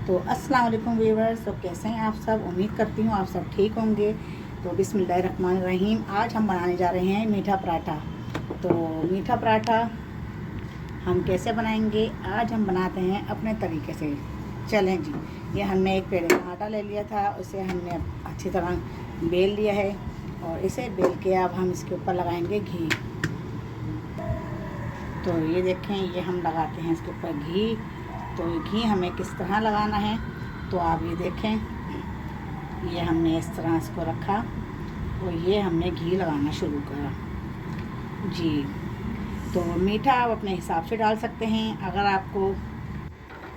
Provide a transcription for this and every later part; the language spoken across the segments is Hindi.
तो अस्सलाम वालेकुम व्यूअर्स। तो कैसे हैं आप सब? उम्मीद करती हूँ आप सब ठीक होंगे। तो बिस्मिल्लाहिर्रहमानिर्रहीम। आज हम बनाने जा रहे हैं मीठा पराठा। तो मीठा पराठा हम कैसे बनाएंगे? आज हम बनाते हैं अपने तरीके से। चलें जी। ये हमने एक पेड़े का आटा ले लिया था, उसे हमने अच्छी तरह बेल लिया है और इसे बेल के अब हम इसके ऊपर लगाएंगे घी। तो ये देखें, ये हम लगाते हैं इसके ऊपर घी। तो घी हमें किस तरह लगाना है तो आप ये देखें, ये हमने इस तरह इसको रखा और ये हमने घी लगाना शुरू करा जी। तो मीठा आप अपने हिसाब से डाल सकते हैं। अगर आपको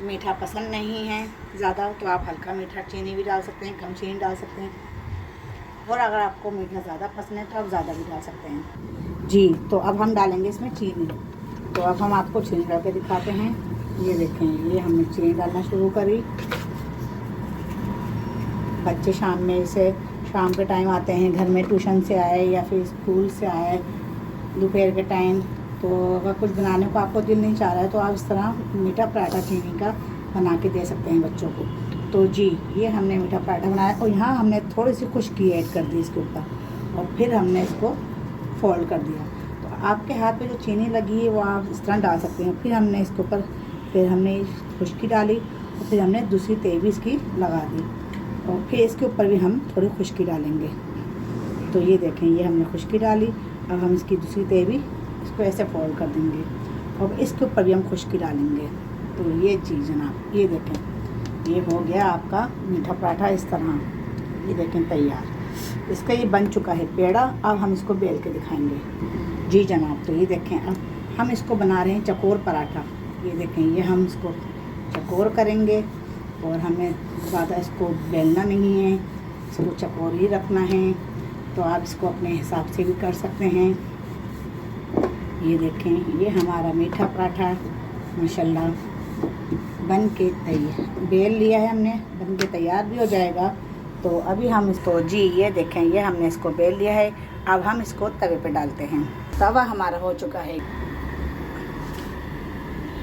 मीठा पसंद नहीं है ज़्यादा तो आप हल्का मीठा चीनी भी डाल सकते हैं, कम चीनी डाल सकते हैं। और अगर आपको मीठा ज़्यादा पसंद है तो आप ज़्यादा भी डाल सकते हैं जी। तो अब हम डालेंगे इसमें चीनी। तो अब हम आपको चीनी डाल के दिखाते हैं। ये देखें, ये हमने चीनी डालना शुरू करी। बच्चे शाम में इसे शाम के टाइम आते हैं, घर में ट्यूशन से आए या फिर स्कूल से आए दोपहर के टाइम, तो अगर कुछ बनाने को आपको दिल नहीं चाह रहा है तो आप इस तरह मीठा पराठा चीनी का बना के दे सकते हैं बच्चों को। तो जी, ये हमने मीठा पराठा बनाया और यहाँ हमने थोड़ी सी खुशकी ऐड कर दी इसके ऊपर और फिर हमने इसको फोल्ड कर दिया। तो आपके हाथ पे जो चीनी लगी है वो आप इस तरह डाल सकते हैं। फिर हमने इसके ऊपर हमने खुशकी डाली और फिर हमने दूसरी तय भी इसकी लगा दी और फिर इसके ऊपर भी हम थोड़ी खुशकी डालेंगे। तो ये देखें, ये हमने खुशकी डाली। अब हम इसकी दूसरी तय भी इसको ऐसे फोल्ड कर देंगे और इसके ऊपर भी हम खुशकी डालेंगे। तो ये चीज़ जनाब, ये देखें, ये हो गया आपका मीठा पराठा इस तरह। ये देखें तैयार, इसका ये बन चुका है पेड़ा। अब हम इसको बेल के दिखाएंगे जी जनाब। तो ये देखें, अब हम इसको बना रहे हैं चकोर पराठा। ये देखें, ये हम इसको चकोर करेंगे और हमें ज़्यादा इसको बेलना नहीं है, इसको चकोर ही रखना है। तो आप इसको अपने हिसाब से भी कर सकते हैं। ये देखें, ये हमारा मीठा पराठा माशाल्लाह बन के तैयार, बेल लिया है हमने, बन के तैयार भी हो जाएगा। तो अभी हम इसको जी, ये देखें, ये हमने इसको बेल लिया है। अब हम इसको तवे पे डालते हैं। तवा हमारा हो चुका है।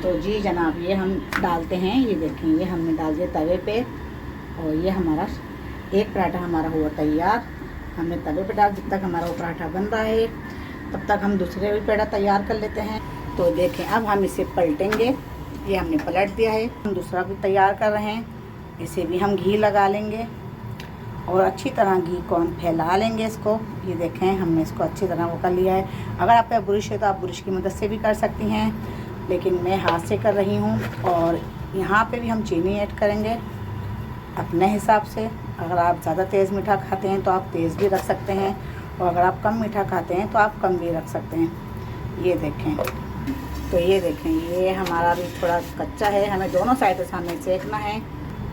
तो जी जनाब, ये हम डालते हैं। ये देखें, ये हमने डाल दिया तवे पे और ये हमारा एक पराठा हमारा हुआ तैयार। हमने तवे पे डाल, जब तक हमारा वो पराठा बन रहा है तब तक हम दूसरे भी पेड़ा तैयार कर लेते हैं। तो देखें, अब हम इसे पलटेंगे। ये हमने पलट दिया है। हम दूसरा भी तैयार कर रहे हैं, इसे भी हम घी लगा लेंगे और अच्छी तरह घी को हम फैला लेंगे इसको। ये देखें, हमने इसको अच्छी तरह वो कर लिया है। अगर आपका बुरुश है तो आप बुरुश की मदद से भी कर सकती हैं, लेकिन मैं हाथ से कर रही हूँ। और यहाँ पे भी हम चीनी ऐड करेंगे अपने हिसाब से। अगर आप ज़्यादा तेज़ मीठा खाते हैं तो आप तेज़ भी रख सकते हैं और अगर आप कम मीठा खाते हैं तो आप कम भी रख सकते हैं। ये देखें, तो ये देखें, ये हमारा भी थोड़ा कच्चा है, हमें दोनों साइड से हमें सेकना है।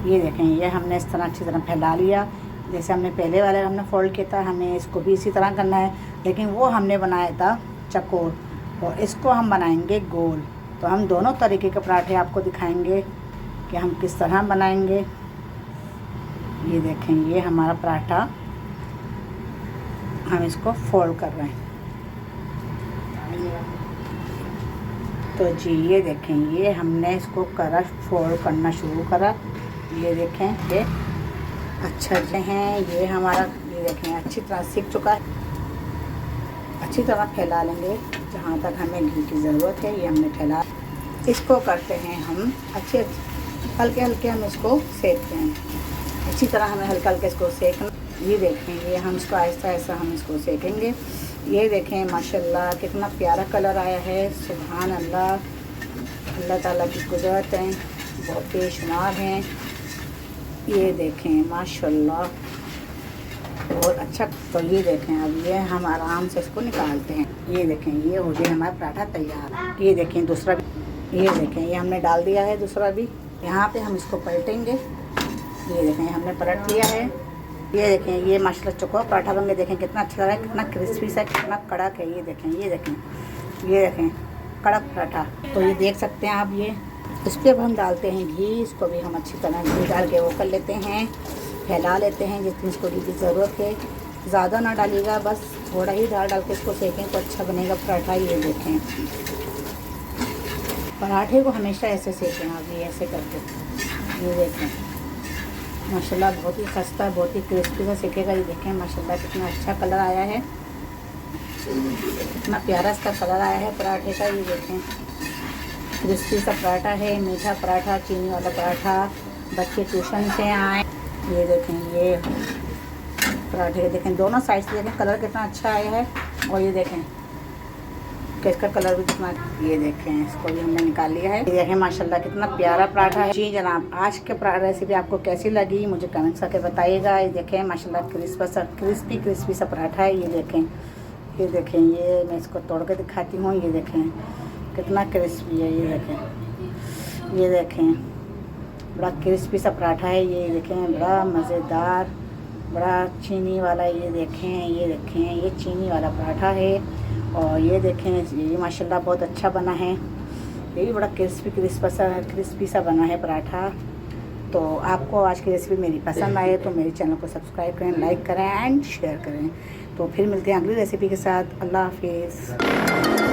ये देखें, ये हमने इस तरह अच्छी तरह फैला लिया। जैसे हमने पहले वाले हमने फोल्ड किया था, हमें इसको भी इसी तरह करना है, लेकिन वो हमने बनाया था चकोर और इसको हम बनाएंगे गोल। तो हम दोनों तरीके के पराठे आपको दिखाएंगे कि हम किस तरह बनाएंगे। ये देखें, ये हमारा पराठा हम इसको फोल्ड कर रहे हैं। तो जी, ये देखें, ये हमने इसको करा, फोल्ड करना शुरू करा। ये देखें, ये अच्छा हैं, ये हमारा, ये देखें, अच्छी तरह सीख चुका है। अच्छी तरह फैला लेंगे जहाँ तक हमें घी की ज़रूरत है। ये हमने फैला, इसको करते हैं हम अच्छे हल्के हल्के हम इसको सेकते हैं। अच्छी तरह हमें हल्के हल्के इसको सेकना। ये देखें, ये हम इसको आहिस्ता आहिस्ता हम इसको सेकेंगे। ये देखें, माशाल्लाह कितना प्यारा कलर आया है। सुभान अल्लाह, अल्लाह ताला की कुदरत है, बहुत बेशुमार हैं। ये देखें माशाल्लाह, बहुत अच्छा। तो ये देखें, अब ये हम आराम से इसको निकालते हैं। ये देखें, ये हो गया हमारा पराठा तैयार। ये देखें दूसरा भी, ये देखें, ये हमने डाल दिया है दूसरा भी। यहाँ पे हम इसको पलटेंगे। ये देखें, हमने पलट लिया है। ये देखें, ये माशाल्लाह चकोर पराठा बन के देखें कितना अच्छा लग रहा है, कितना क्रिस्पी सा, कितना कड़क है। ये देखें, ये देखें, ये देखें, कड़क पराठा। तो ये देख सकते हैं आप। ये इस पर अब हम डालते हैं घी। इसको भी हम अच्छी तरह घी डाल के वो कर लेते हैं, फैला लेते हैं जितनी इसको घी की ज़रूरत है। ज़्यादा ना डालिएगा, बस थोड़ा ही डाल के इसको सेकें तो अच्छा बनेगा पराठा। ये देखें, पराठे को हमेशा ऐसे सेकें आप, ये ऐसे करके। ये देखें माशाल्लाह बहुत ही खस्ता, बहुत ही क्रिस्पी सा सेकेगा। ये देखें माशाल्लाह कितना अच्छा कलर आया है, कितना प्यारा इसका कलर आया है पराठे का। ये देखें क्रिस्पी सा पराठा है, मीठा पराठा, चीनी वाला पराठा। बच्चे ट्यूशन से आए, ये देखें ये पराठे देखें, दोनों साइड से देखें कलर कितना अच्छा आया है। और ये देखें कि इसका कलर भी कितना, ये देखें इसको भी हमने निकाल लिया है। ये देखें माशाल्लाह कितना प्यारा पराठा है। जी जनाब, आज के पराठा रेसिपी आपको कैसी लगी मुझे कमेंट्स करके बताइएगा। ये देखें माशाल्लाह क्रिस्पी सा पराठा है। ये देखें ये मैं इसको तोड़ के दिखाती हूँ। ये देखें कितना क्रिस्पी है। ये देखें बड़ा क्रिस्पी सा पराठा है। ये देखें बड़ा मज़ेदार, बड़ा चीनी वाला। ये देखें ये चीनी वाला पराठा है। और ये देखें ये माशाल्लाह बहुत अच्छा बना है। ये भी बड़ा क्रिस्पी सा बना है पराठा। तो आपको आज की रेसिपी मेरी पसंद आए तो मेरे चैनल को सब्सक्राइब करें, लाइक करें एंड शेयर करें। तो फिर मिलते हैं अगली रेसिपी के साथ। अल्लाह हाफिज़।